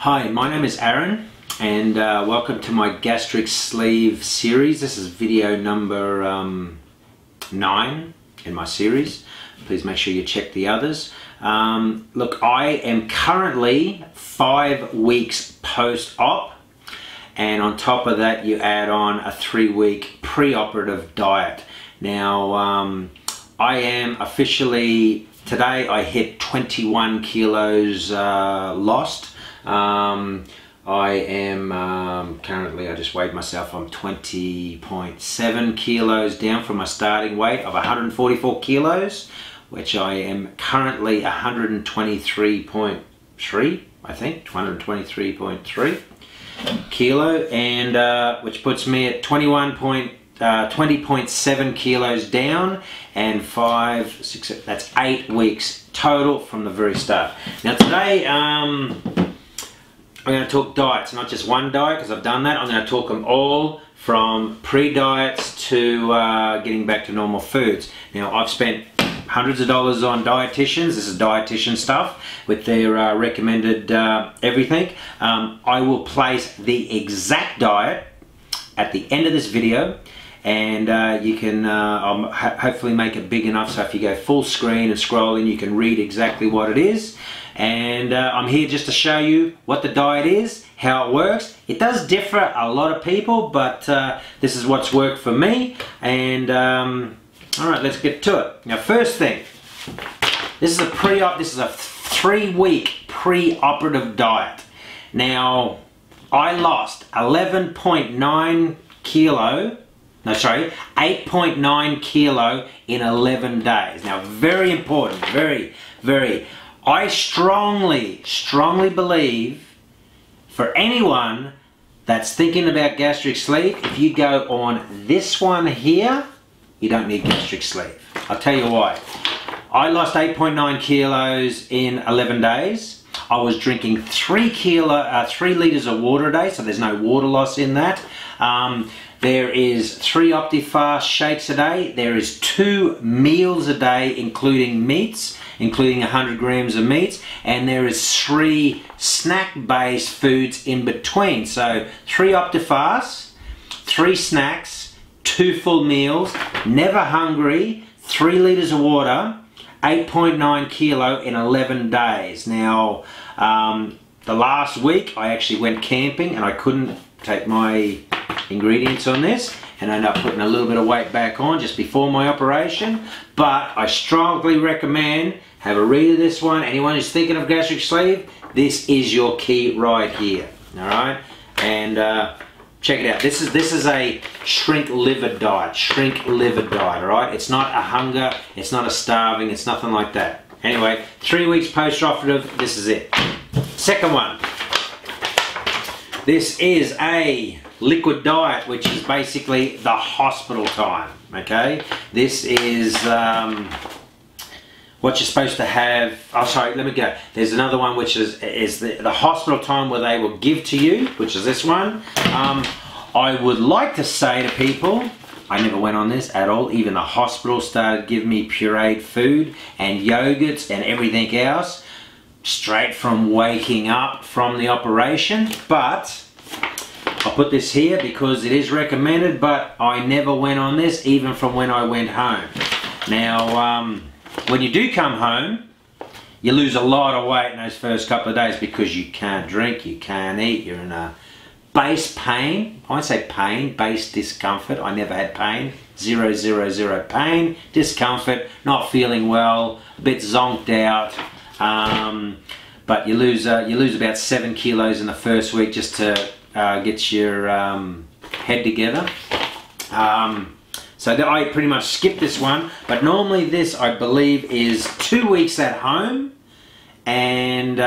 Hi, my name is Aaron and welcome to my Gastric Sleeve series. This is video number 9 in my series. Please make sure you check the others. Look, I am currently 5 weeks post-op, and on top of that you add on a 3-week pre-operative diet. Now I am officially, today I hit 21 kilos lost. I am currently, I just weighed myself, I'm 20.7 kilos down from my starting weight of 144 kilos, which I am currently 123.3, I think, 123.3 kilo, and which puts me at 20.7 kilos down, and 5, 6, that's 8 weeks total from the very start. Now today, I'm going to talk diets, not just one diet, because I've done that. I'm going to talk them all from pre-diets to getting back to normal foods. Now, I've spent hundreds of dollars on dietitians. This is dietitian stuff with their recommended everything. I will place the exact diet at the end of this video, and you can I'll hopefully make it big enough so if you go full screen and scroll in, you can read exactly what it is. And I'm here just to show you what the diet is, how it works. It does differ a lot of people, but this is what's worked for me. And alright, let's get to it. Now, first thing, this is a 3-week pre-operative diet. Now, I lost 11.9 kilo, no sorry, 8.9 kilo in 11 days. Now, very important, very, I strongly believe for anyone that's thinking about gastric sleeve, if you go on this one here, you don't need gastric sleeve. I'll tell you why. I lost 8.9 kilos in 11 days. I was drinking 3 litres of water a day, so there's no water loss in that. There is 3 OptiFast shakes a day. There is 2 meals a day, including meats, including 100 grams of meats, and there is 3 snack-based foods in between. So 3 OptiFasts, 3 snacks, 2 full meals, never hungry, 3 litres of water, 8.9 kilo in 11 days. Now, the last week I actually went camping and I couldn't take my ingredients on this, and I ended up putting a little bit of weight back on just before my operation. But I strongly recommend, have a read of this one. Anyone who's thinking of gastric sleeve, this is your key right here. All right, and check it out. This is a shrink liver diet. All right, it's not a hunger, it's not a starving, it's nothing like that. Anyway, 3 weeks post-operative. This is it. Second one. This is a liquid diet, which is basically the hospital time, okay? This is what you're supposed to have. Oh, sorry, let me go. There's another one which is the hospital time where they will give to you, which is this one. I would like to say to people, I never went on this at all. Even the hospital started giving me pureed food and yogurts and everything else, straight from waking up from the operation. But I'll put this here because it is recommended, but I never went on this even from when I went home. Now, when you do come home, you lose a lot of weight in those first couple of days because you can't drink, you can't eat, you're in a base pain. I won't say pain, base discomfort. I never had pain. 0, 0, 0 pain, discomfort, not feeling well, a bit zonked out. But you lose about 7 kilos in the first week just to get your head together. So I pretty much skipped this one, but normally this, I believe, is 2 weeks at home, and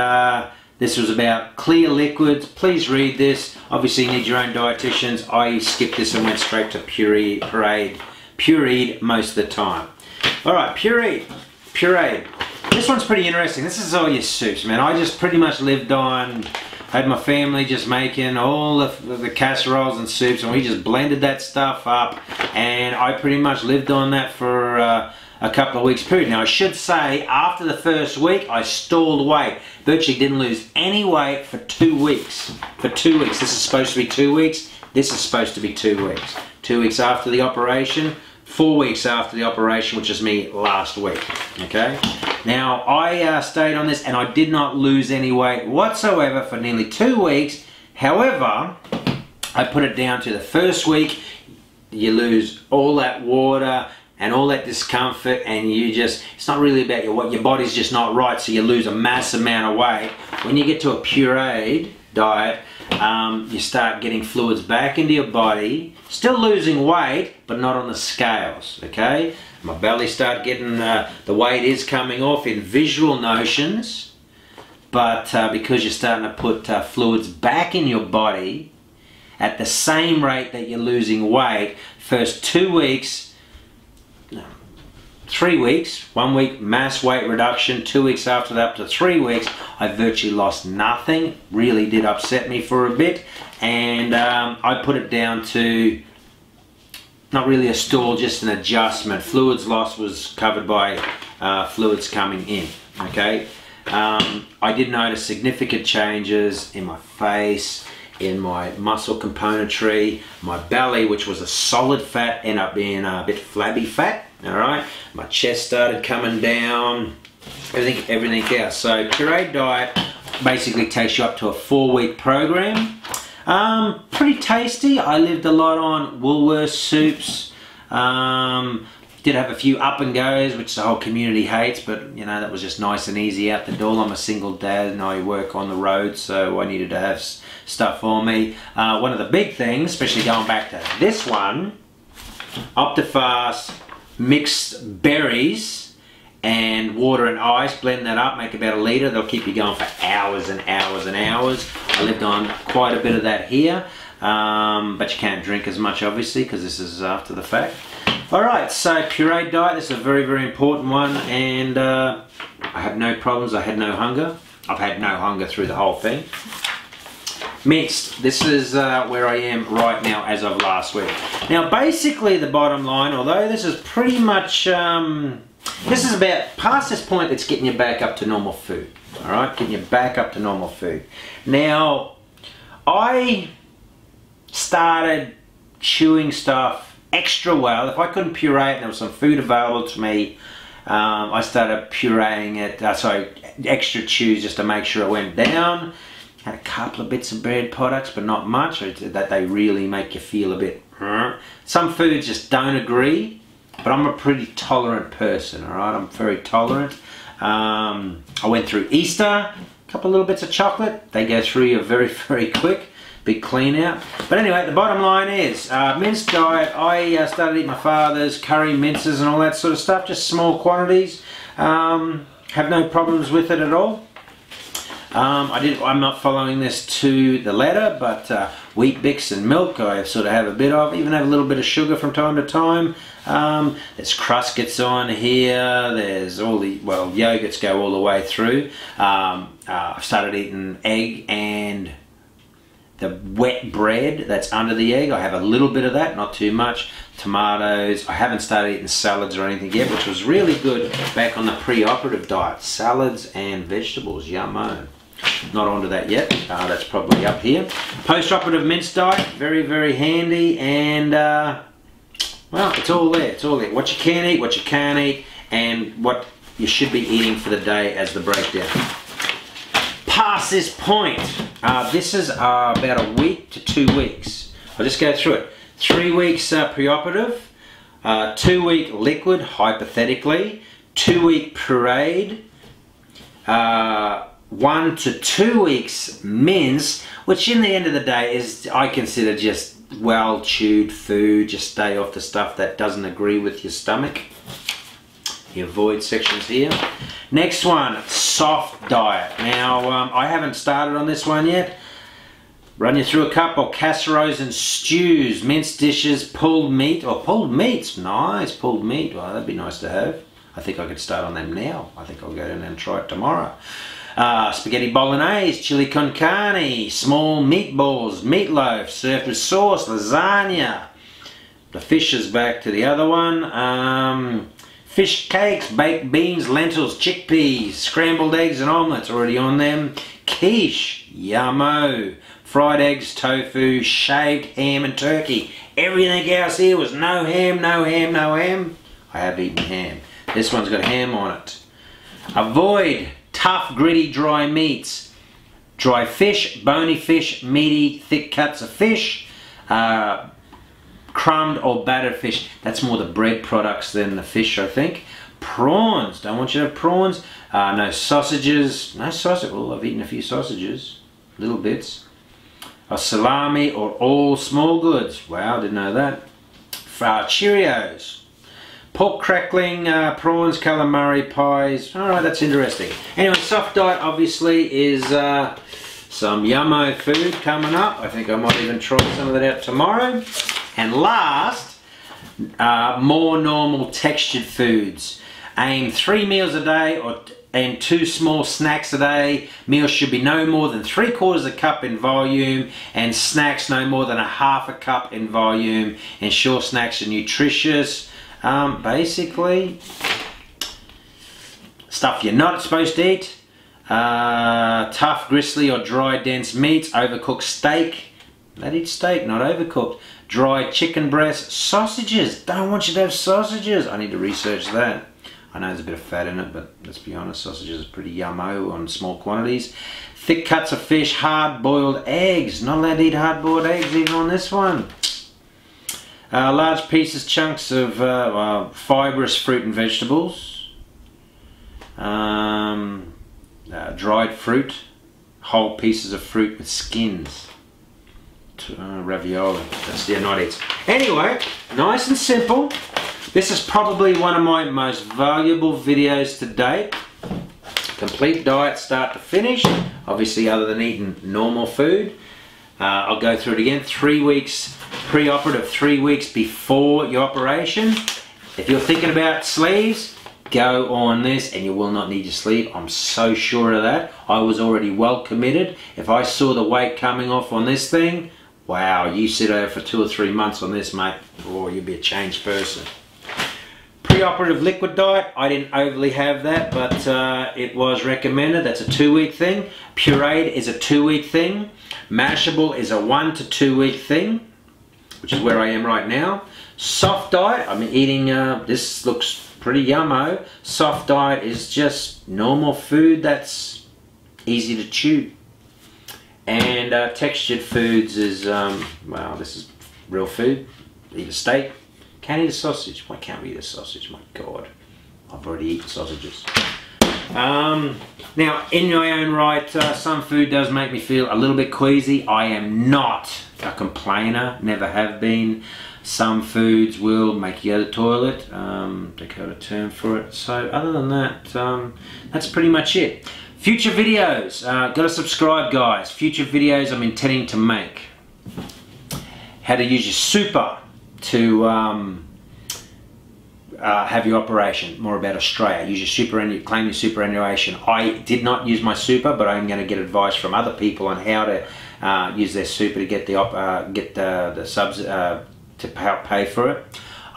this was about clear liquids. Please read this. Obviously you need your own dietitians. I skipped this and went straight to pureed most of the time. Alright, pureed. This one's pretty interesting. This is all your soups, man. I just pretty much lived on, had my family just making all the casseroles and soups, and we just blended that stuff up, and I pretty much lived on that for a couple of weeks period. Now I should say, after the first week, I stalled weight. Virtually didn't lose any weight for 2 weeks. For 2 weeks. This is supposed to be 2 weeks. This is supposed to be 2 weeks. 2 weeks after the operation, 4 weeks after the operation, which is me last week. Okay. Now I stayed on this and I did not lose any weight whatsoever for nearly 2 weeks. However, I put it down to the first week, you lose all that water and all that discomfort, and you just, it's not really about your body's just not right, so you lose a massive amount of weight. When you get to a pureed diet, you start getting fluids back into your body, still losing weight, but not on the scales, okay? My belly start getting, the weight is coming off in visual notions, but because you're starting to put fluids back in your body at the same rate that you're losing weight, first 2 weeks, 3 weeks, 1 week mass weight reduction, 2 weeks after that up to 3 weeks, I virtually lost nothing. Really did upset me for a bit, and I put it down to not really a stall, just an adjustment. Fluids loss was covered by fluids coming in, okay? I did notice significant changes in my face, in my muscle componentry, my belly, which was a solid fat, ended up being a bit flabby fat, all right? My chest started coming down, everything else. So pureed diet basically takes you up to a 4-week program. Pretty tasty. I lived a lot on Woolworths soups. Did have a few up and goes, which the whole community hates, but you know, that was just nice and easy out the door. I'm a single dad and I work on the road, so I needed to have stuff on me. One of the big things, especially going back to this one, Optifast mixed berries and water and ice, blend that up, make about 1 litre. They'll keep you going for hours and hours and hours. I lived on quite a bit of that here, but you can't drink as much obviously because this is after the fact. Alright, so pureed diet, this is a very, very important one, and I had no problems, I had no hunger. I've had no hunger through the whole thing. Minced, this is where I am right now as of last week. Now basically the bottom line, although this is pretty much, this is about past this point, it's getting you back up to normal food. Alright, getting you back up to normal food. Now, I started chewing stuff extra well. If I couldn't puree it and there was some food available to me, I started pureeing it, extra chews just to make sure it went down. Had a couple of bits of bread products, but not much, that they really make you feel a bit, some foods just don't agree, but I'm a pretty tolerant person, alright, I'm very tolerant. I went through Easter, a couple of little bits of chocolate, they go through you very, very quick. Big clean out. But anyway, the bottom line is, minced diet, I started eating my father's curry minces and all that sort of stuff, just small quantities. Have no problems with it at all. I'm not following this to the letter, but wheat bix and milk I sort of have a bit of, even have a little bit of sugar from time to time. There's cruscets on here, there's all the, well, yogurts go all the way through. I've started eating egg and the wet bread that's under the egg. I have a little bit of that, not too much. Tomatoes. I haven't started eating salads or anything yet, which was really good back on the pre-operative diet. Salads and vegetables, yummo. Not onto that yet. That's probably up here. Post-operative minced diet, very, very handy, and well, it's all there. It's all there. What you can eat, what you can't eat, and what you should be eating for the day as the breakdown. Past this point, this is about a week to 2 weeks. I'll just go through it. 3 weeks pre-operative, 2 week liquid, hypothetically, 2 week pureed, 1 to 2 weeks mince, which in the end of the day is, I consider, just well chewed food. Just stay off the stuff that doesn't agree with your stomach. The avoid sections here. Next one, soft diet. Now, I haven't started on this one yet. Run you through a couple: casseroles and stews, minced dishes, pulled meat. Oh, pulled meats, nice, pulled meat. Well, that'd be nice to have. I think I could start on them now. I think I'll go down and try it tomorrow. Spaghetti bolognese, chili con carne, small meatballs, meatloaf, served with sauce, lasagna. The fish is back to the other one. Fish cakes, baked beans, lentils, chickpeas, scrambled eggs and omelettes, already on them. Quiche, yummo. Fried eggs, tofu, shaved ham and turkey. Everything else here was no ham, no ham, no ham. I have eaten ham. This one's got ham on it. Avoid tough, gritty, dry meats. Dry fish, bony fish, meaty, thick cuts of fish. Crumbed or battered fish. That's more the bread products than the fish, I think. Prawns. Don't want you to have prawns. No sausages. No sausage. Well, I've eaten a few sausages. Little bits. A salami or all small goods. Wow, didn't know that. Cheerios. Pork crackling, prawns, calamari, pies. Alright, that's interesting. Anyway, soft diet obviously is some yummo food coming up. I think I might even try some of that out tomorrow. And last, more normal textured foods. Aim 3 meals a day and 2 small snacks a day. Meals should be no more than 3/4 cup in volume, and snacks no more than 1/2 cup in volume. Ensure snacks are nutritious. Basically, stuff you're not supposed to eat. Tough, gristly or dry, dense meats. Overcooked steak. They eat steak, not overcooked. Dry chicken breast. Sausages. Don't want you to have sausages. I need to research that. I know there's a bit of fat in it, but let's be honest, sausages are pretty yummo on small quantities. Thick cuts of fish, hard-boiled eggs. Not allowed to eat hard-boiled eggs even on this one. Large pieces, chunks of fibrous fruit and vegetables. Dried fruit. Whole pieces of fruit with skins. Ravioli. That's not it. Anyway, nice and simple. This is probably one of my most valuable videos to date. Complete diet start to finish. Obviously other than eating normal food. I'll go through it again. 3 weeks pre-operative, 3 weeks before your operation. If you're thinking about sleeves, go on this and you will not need your sleeve. I'm so sure of that. I was already well committed. If I saw the weight coming off on this thing, wow, you sit over for 2 or 3 months on this, mate. Oh, you'll be a changed person. Pre-operative liquid diet, I didn't overly have that, but it was recommended. That's a 2-week thing. Pureed is a 2-week thing. Mashable is a 1 to 2 week thing, which is where I am right now. Soft diet, I'm eating, this looks pretty yummo. Soft diet is just normal food that's easy to chew. And textured foods is, well, this is real food. Eat a steak. Can't eat a sausage. Why can't we eat a sausage? My God, I've already eaten sausages. Now, in my own right, some food does make me feel a little bit queasy. I am not a complainer, never have been. Some foods will make you go to the toilet. They got a term for it. So other than that, that's pretty much it. Future videos, gotta subscribe guys. Future videos I'm intending to make. How to use your super to have your operation. More about Australia. Use your super, claim your superannuation. I did not use my super, but I'm going to get advice from other people on how to use their super to get the subs to help pay for it.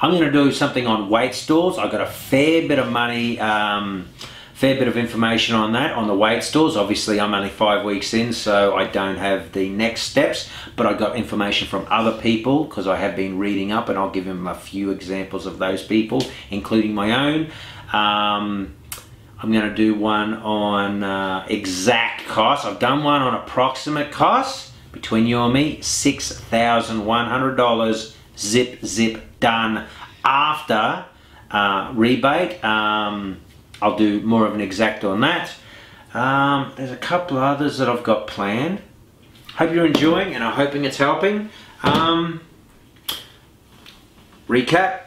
I'm going to do something on weight stores. I've got a fair bit of money, fair bit of information on that, on the weight stores. Obviously I'm only 5 weeks in, so I don't have the next steps, but I got information from other people because I have been reading up, and I'll give them a few examples of those people, including my own. I'm going to do one on exact cost. I've done one on approximate cost. Between you and me, $6,100, zip, done after rebate. I'll do more of an exact on that. There's a couple of others that I've got planned. Hope you're enjoying, and I'm hoping it's helping. Recap: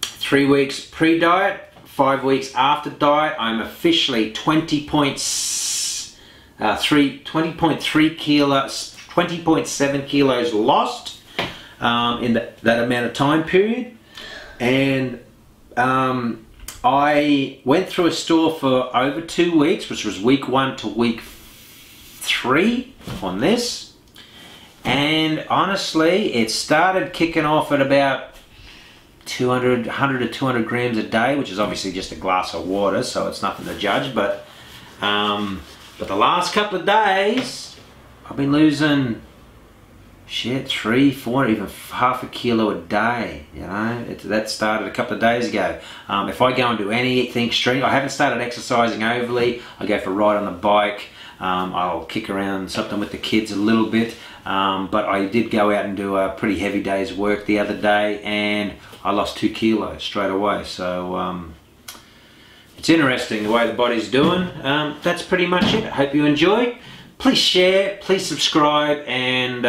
3 weeks pre-diet, 5 weeks after diet. I'm officially 20.7 kilos lost in that amount of time period, and I went through a store for over 2 weeks, which was week 1 to week 3 on this, and honestly it started kicking off at about 100 to 200 grams a day, which is obviously just a glass of water, so it's nothing to judge. But the last couple of days, I've been losing shit, 3, 4, even half a kilo a day. You know, that started a couple of days ago. If I go and do anything extreme, I haven't started exercising overly. I go for a ride on the bike. I'll kick around something with the kids a little bit. But I did go out and do a pretty heavy day's work the other day, and I lost 2 kilos straight away. So it's interesting the way the body's doing. That's pretty much it. I hope you enjoyed. Please share, please subscribe, and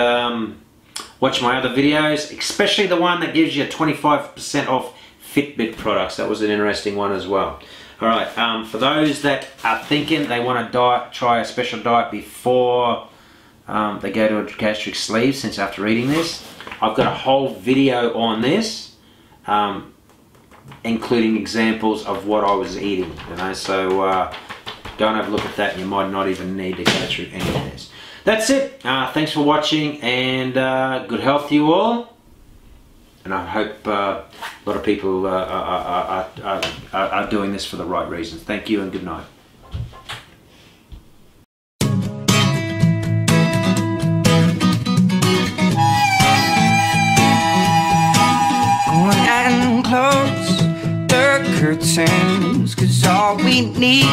watch my other videos, especially the one that gives you 25% off Fitbit products. That was an interesting one as well. Alright, for those that are thinking they want to try a special diet before they go to a gastric sleeve, since after eating this, I've got a whole video on this, including examples of what I was eating, you know, so don't have a look at that. You might not even need to go through any of this. That's it. Thanks for watching, and good health to you all. And I hope a lot of people are doing this for the right reasons. Thank you and good night. Go and close the curtains, 'cause all we need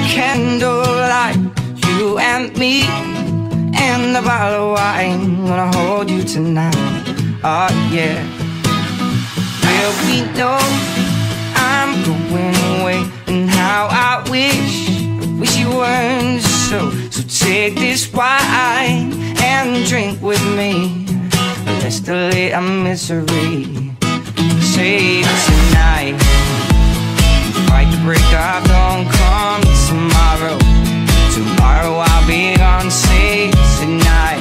candlelight, you and me, and a bottle of wine. Gonna hold you tonight, oh yeah. Well, we know I'm going away, and how I wish you weren't so. So take this wine and drink with me. Let's delay our misery. Save tonight, fight the break of dawn, come tomorrow. Tomorrow I'll be gone, save tonight.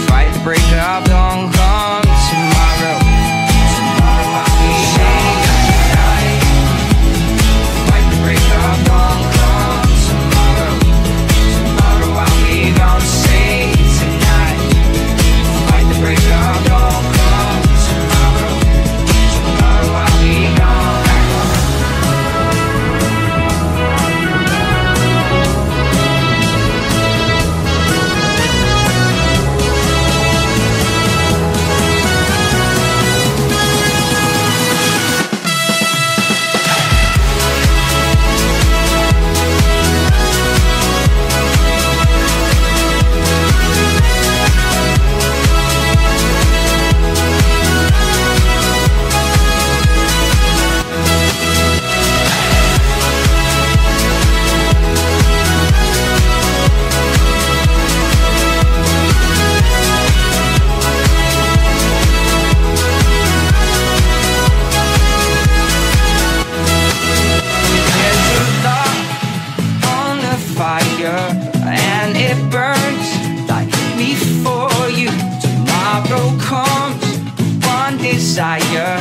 Fight the break of dawn, come tomorrow. Tomorrow I'll be save tonight. Fight the break of dawn, come tomorrow. Tomorrow I'll be gone, save tonight. Fight the break of dawn, come tomorrow. Tomorrow I'll be gone. And it burns like before you. Tomorrow comes one desire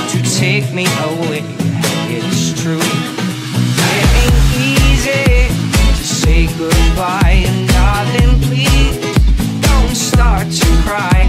to take me away. It's true, it ain't easy to say goodbye. And darling, please don't start to cry.